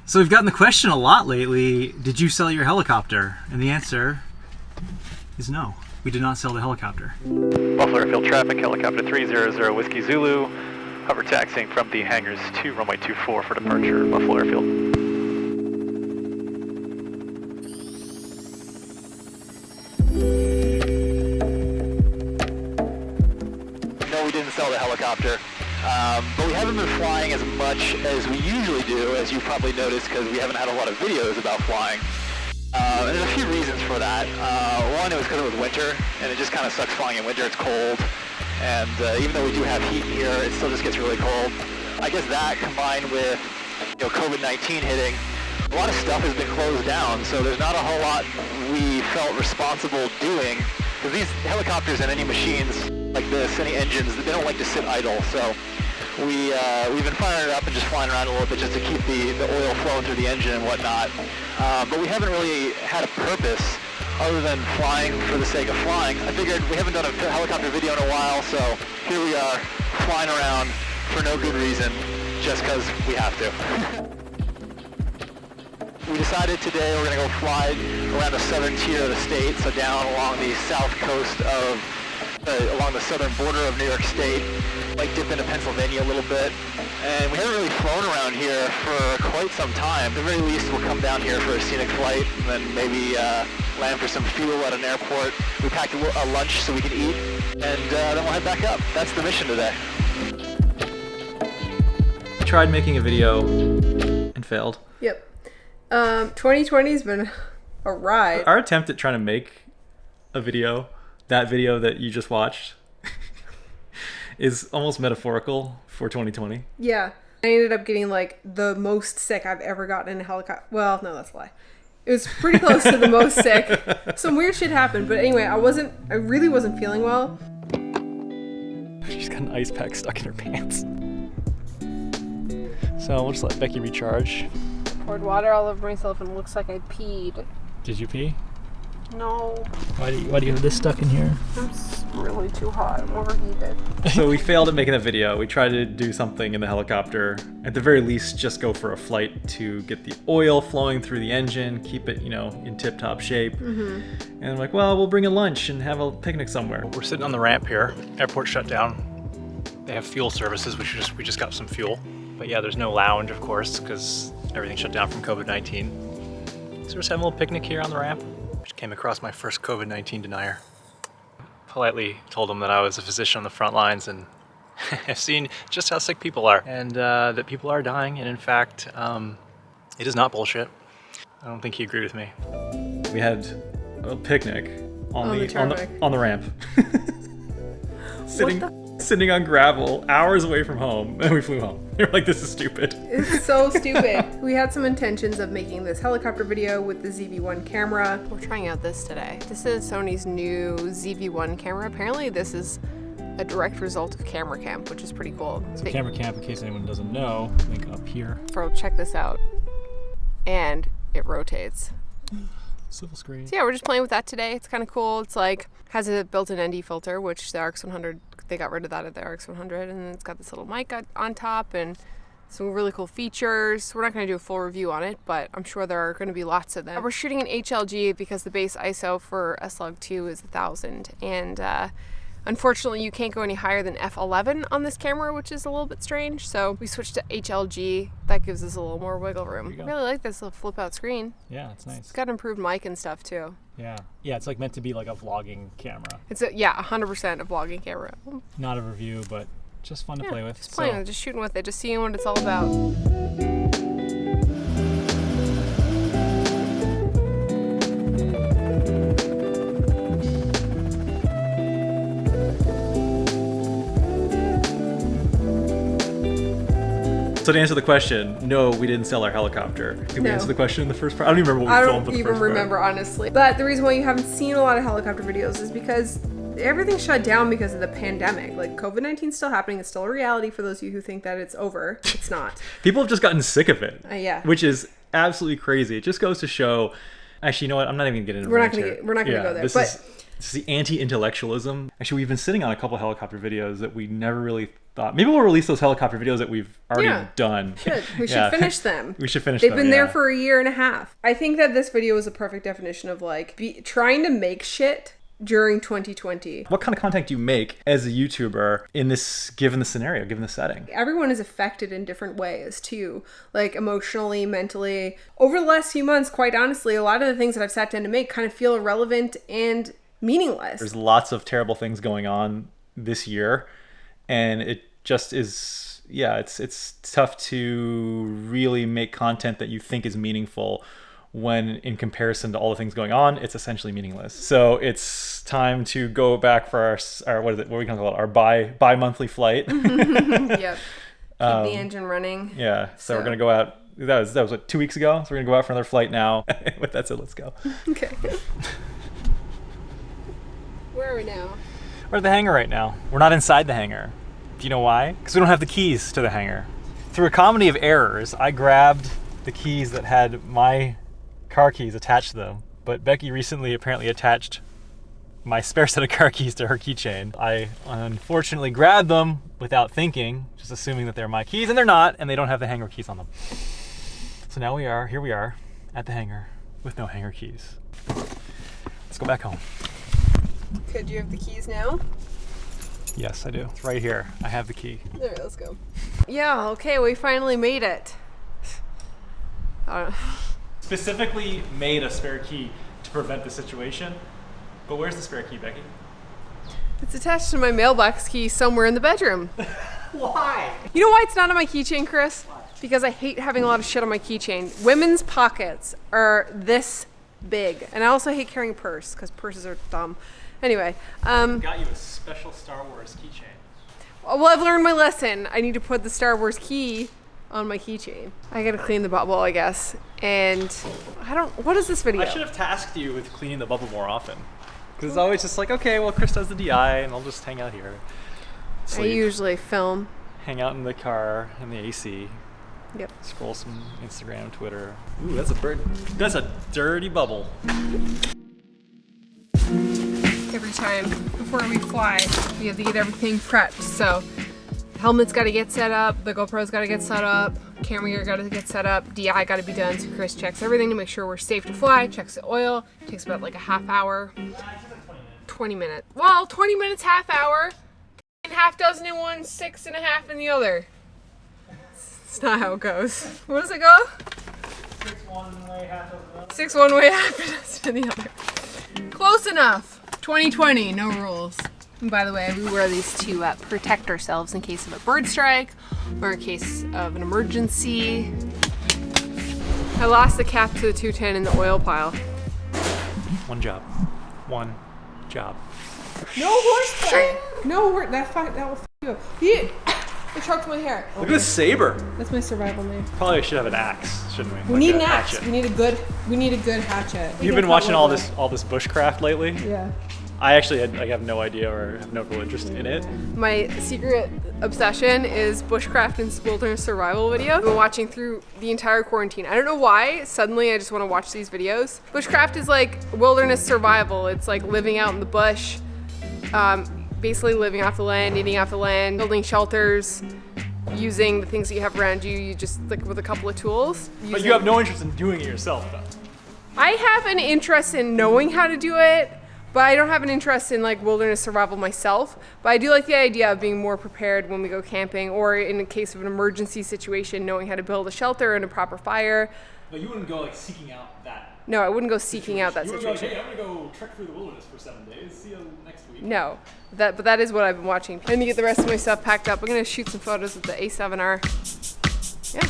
So we've gotten the question a lot lately, did you sell your helicopter? And the answer is no. We did not sell the helicopter. Buffalo Airfield traffic, helicopter 300 Whiskey Zulu, hover taxiing from the hangars to runway 24 for departure, Buffalo Airfield. No, we didn't sell the helicopter, but we haven't been flying as much as we usually do, as you probably noticed, because we haven't had a lot of videos about flying. And there's a few reasons for that. One, it was because it was winter, and it just kind of sucks flying in winter. It's cold, and even though we do have heat here, it still just gets really cold. I guess that combined with COVID-19 hitting, a lot of stuff has been closed down, so there's not a whole lot we felt responsible doing, because these helicopters and any machines like this, any engines, they don't like to sit idle. So we've been firing it up and just flying around a little bit just to keep the oil flowing through the engine and whatnot. But we haven't really had a purpose other than flying for the sake of flying. I figured we haven't done a helicopter video in a while, so here we are flying around for no good reason, just because we have to. We decided today we're going to go fly around the southern tier of the state, so down along the south coast of along the southern border of New York State, like dip into Pennsylvania a little bit. And we haven't really flown around here for quite some time. At the very least, we'll come down here for a scenic flight and then maybe land for some fuel at an airport. We packed a lunch so we can eat, and then we'll head back up. That's the mission today. I tried making a video and failed. Yep. 2020's been a ride. Our attempt at trying to make a video, that video that you just watched, is almost metaphorical for 2020. Yeah. I ended up getting like the most sick I've ever gotten in a helicopter. Well, no, that's a lie. It was pretty close to the most sick. Some weird shit happened, but anyway, I really wasn't feeling well. She's got an ice pack stuck in her pants. So we'll just let Becky recharge. Poured water all over myself and it looks like I peed. Did you pee? No. Why do you have this stuck in here? It's really too hot. I'm overheated. So we failed at making a video. We tried to do something in the helicopter. At the very least, just go for a flight to get the oil flowing through the engine, keep it, in tip-top shape. Mm-hmm. And I'm like, well, we'll bring a lunch and have a picnic somewhere. We're sitting on the ramp here. Airport shut down. They have fuel services, which we just got some fuel. But yeah, there's no lounge, of course, because everything shut down from COVID-19. So we're just having a little picnic here on the ramp. Just came across my first COVID-19 denier. Politely told him that I was a physician on the front lines and I've seen just how sick people are, and that people are dying, and in fact, it is not bullshit. I don't think he agreed with me. We had a picnic on the ramp. Sitting on gravel, hours away from home, and we flew home. We were like, this is stupid. It's so stupid. We had some intentions of making this helicopter video with the ZV-1 camera. We're trying out this today. This is Sony's new ZV-1 camera. Apparently this is a direct result of Camera Camp, which is pretty cool. So Camera Camp, in case anyone doesn't know, link up here. Bro, check this out. And it rotates. Civil screen. So yeah, we're just playing with that today. It's kind of cool. It's like, has a built-in ND filter, which the RX-100, they got rid of that at the RX-100, and it's got this little mic on top and some really cool features. We're not going to do a full review on it, but I'm sure there are going to be lots of them. We're shooting in HLG because the base ISO for S-Log2 is 1000, and unfortunately you can't go any higher than F11 on this camera, which is a little bit strange, so we switched to HLG. That gives us a little more wiggle room. I really like this little flip-out screen. Yeah, it's nice. It's got improved mic and stuff too. Yeah, it's like meant to be like a vlogging camera. It's 100% a vlogging camera. Not a review, but just fun to play with. Just playing, just shooting with it, just seeing what it's all about. So to answer the question, no, we didn't sell our helicopter. Did we answer the question in the first part? I don't even remember what we filmed for the first part. I don't even remember, honestly. But the reason why you haven't seen a lot of helicopter videos is because everything shut down because of the pandemic. Like, COVID-19 is still happening. It's still a reality for those of you who think that it's over. It's not. People have just gotten sick of it. Yeah. Which is absolutely crazy. It just goes to show, Actually, you know what? I'm not even gonna get into We're not furniture. gonna go there. This But is the anti-intellectualism. Actually, we've been sitting on a couple helicopter videos that we never really thought. Maybe we'll release those helicopter videos that we've already done. we should finish them. We should finish them. They've been there for a year and a half. I think that this video is a perfect definition of like trying to make shit during 2020. What kind of content do you make as a YouTuber in this, given the scenario, given the setting? Everyone is affected in different ways too, like emotionally, mentally. Over the last few months, quite honestly, a lot of the things that I've sat down to make kind of feel irrelevant and meaningless. There's lots of terrible things going on this year, and it just is, it's tough to really make content that you think is meaningful when in comparison to all the things going on, it's essentially meaningless. So it's time to go back for our what are we gonna call it? Our bi-monthly flight. Yep. Keep the engine running. Yeah. So we're gonna go out. That was what, 2 weeks ago. So we're gonna go out for another flight now. With that said, let's go. Okay. Where are we now? We're at the hangar right now. We're not inside the hangar. Do you know why? Because we don't have the keys to the hangar. Through a comedy of errors, I grabbed the keys that had my car keys attached to them, but Becki recently apparently attached my spare set of car keys to her keychain. I unfortunately grabbed them without thinking, just assuming that they're my keys, and they're not, and they don't have the hangar keys on them. So now here we are at the hangar with no hangar keys. Let's go back home. Could you have the keys now? Yes, I do. It's right here. I have the key. All right, let's go. Yeah, okay, we finally made it. Specifically made a spare key to prevent the situation. But where's the spare key, Becki? It's attached to my mailbox key somewhere in the bedroom. Why? You know why it's not on my keychain, Chris? Why? Because I hate having a lot of shit on my keychain. Women's pockets are this big. And I also hate carrying a purse, because purses are dumb. Anyway. Got you a special Star Wars keychain. Well, I've learned my lesson. I need to put the Star Wars key on my keychain. I gotta clean the bubble, I guess. And what is this video? I should have tasked you with cleaning the bubble more often. Because it's always just like, okay, well, Chris does the DI and I'll just hang out here. Sleep, I usually film. hang out in the car, in the AC. Yep. Scroll some Instagram, Twitter. Ooh, that's a bird. That's a dirty bubble. Every time before we fly, we have to get everything prepped. So helmet's got to get set up, the GoPro's got to get set up, camera gear got to get set up, DI got to be done. So Chris checks everything to make sure we're safe to fly, checks the oil. It takes about like a half hour. 20 minutes. Well, 20 minutes, half hour. Half dozen in one, 6.5 in the other. It's not how it goes. What does it go? 6 one way, half dozen the other. 6 one way, half a dozen in the other. Close enough. 2020, no rules. And by the way, we wear these to protect ourselves in case of a bird strike or in case of an emergency. I lost the cap to the 210 in the oil pile. One job. One job. No horseplay. No horse. That will f you up. It choked my hair. Look at this saber. That's my survival name. Probably should have an axe, shouldn't we? We Like need a an axe. hatchet. We need a good hatchet. You've been watching all this bushcraft lately? Yeah. I actually have no idea or have no real interest in it. My secret obsession is bushcraft and wilderness survival videos. I've been watching through the entire quarantine. I don't know why, suddenly I just want to watch these videos. Bushcraft is like wilderness survival. It's like living out in the bush, basically living off the land, eating off the land, building shelters, using the things that you have around you, just like with a couple of tools. But you have no interest in doing it yourself, though. I have an interest in knowing how to do it, but I don't have an interest in like wilderness survival myself. But I do like the idea of being more prepared when we go camping, or in the case of an emergency situation, knowing how to build a shelter and a proper fire. But you wouldn't go like seeking out that. No, I wouldn't go seeking out that You situation. would go, hey, I'm gonna go trek through the wilderness for 7 days. See you next week. No, but that is what I've been watching. I need to get the rest of my stuff packed up. I'm gonna shoot some photos of the A7R. Yeah.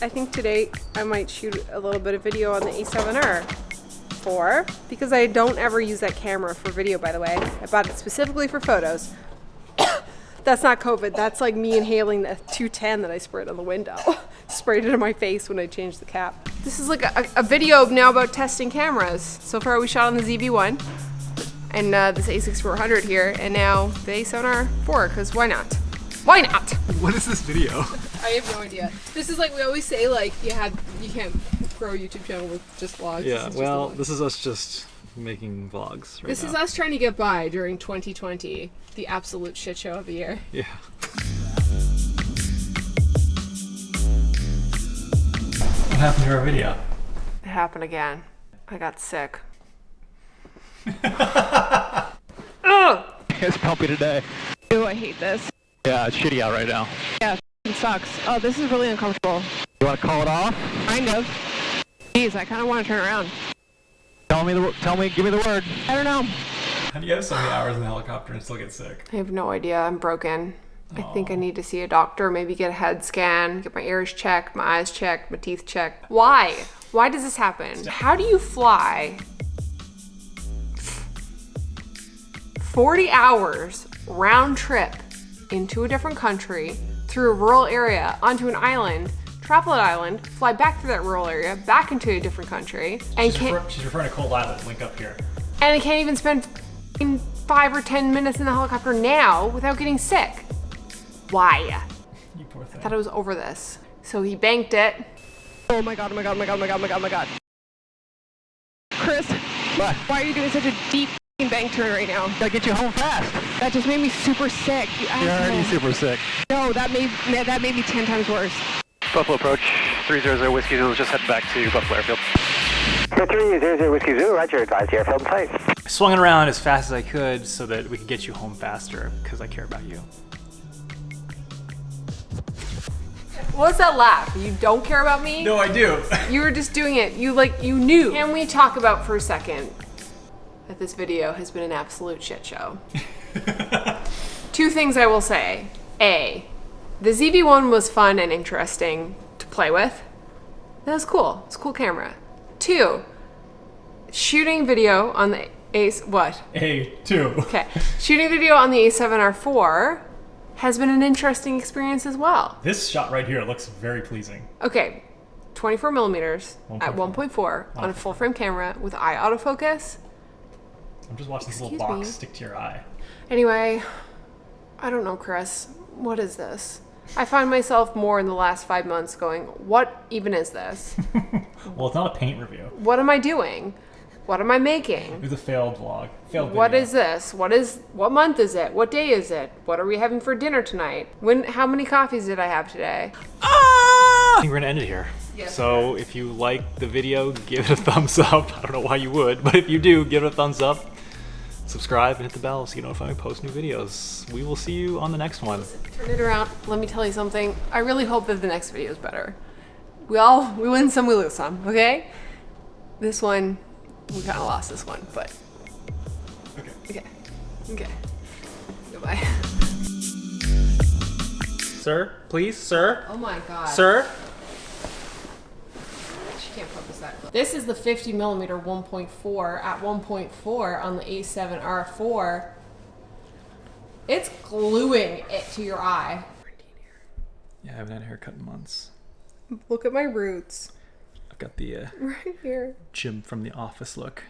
I think today I might shoot a little bit of video on the A7R. Because I don't ever use that camera for video, by the way. I bought it specifically for photos. That's not COVID. That's like me inhaling the 210 that I sprayed on the window. Sprayed it in my face when I changed the cap. This is like a video now about testing cameras. So far we shot on the ZV-1 and this A6400 here, and now the A7R4, because why not? Why not? What is this video? I have no idea. This is like we always say, like you can't grow a YouTube channel with just vlogs. Yeah, well, this is us just making vlogs right This now. is us trying to get by during 2020, the absolute shit show of the year. Yeah. What happened to our video? It happened again. I got sick. Ugh! It's pumpy today. Ew, I hate this. Yeah, it's shitty out right now. Yeah, it sucks. Oh, this is really uncomfortable. You want to call it off? Kind of. Jeez, I kind of want to turn around. Give me the word. I don't know. How do you have so many hours in the helicopter and still get sick? I have no idea. I'm broken. I think I need to see a doctor, maybe get a head scan, get my ears checked, my eyes checked, my teeth checked. Why? Why does this happen? How do you fly 40 hours round trip into a different country through a rural area onto an island, travel that island, fly back through that rural area, back into a different country, and She's referring to Cold Island, link up here. and I can't even spend 5 or 10 minutes in the helicopter now without getting sick. Why? You poor thing. I thought it was over this. So he banked it. Oh my god, oh my god, oh my god, oh my god, oh my god, oh my god. Chris, What? why are you doing such a deep bank turn right now? Gotta get you home fast. That just made me super sick. You You're already asshole. super sick. No, that made me 10 times worse. Buffalo approach, 300 Whiskey Zulu, just heading back to Buffalo Airfield. 300 Whiskey Zulu, roger, advise the airfield in place. I swung it around as fast as I could so that we could get you home faster because I care about you. What's that laugh? You don't care about me? No, I do. You were just doing it. You knew. Can we talk about for a second that this video has been an absolute shit show? 2 things I will say. A, the ZV-1 was fun and interesting to play with. That was cool. It's a cool camera. 2, shooting video on the what? A2. Okay. Shooting video on the A7R4 has been an interesting experience as well. This shot right here looks very pleasing. Okay, 24 millimeters at 1.4. 1.4 on a full frame camera with eye autofocus. I'm just watching this little Excuse box me. stick to your eye. Anyway, I don't know, Chris. What is this? I find myself more in the last 5 months going, what even is this? Well, it's not a paint review. What am I doing? What am I making? It was a failed vlog. Failed video. What is this? What month is it? What day is it? What are we having for dinner tonight? How many coffees did I have today? I think we're gonna end it here. Yes, So if you like the video, give it a thumbs up. I don't know why you would, but if you do, give it a thumbs up. Subscribe and hit the bell so you know if I post new videos. We will see you on the next one. Turn it around. Let me tell you something. I really hope that the next video is better. We win some, we lose some, okay? This one, we kind of lost this one, but Okay. okay. Goodbye. Sir, please, sir, Oh my god. sir. She can't focus that close. This is the 50 millimeter 1.4 at 1.4 on the A7R4. It's gluing it to your eye. Yeah, I haven't had a haircut in months. Look at my roots. I've got the Right here. Jim from The Office look.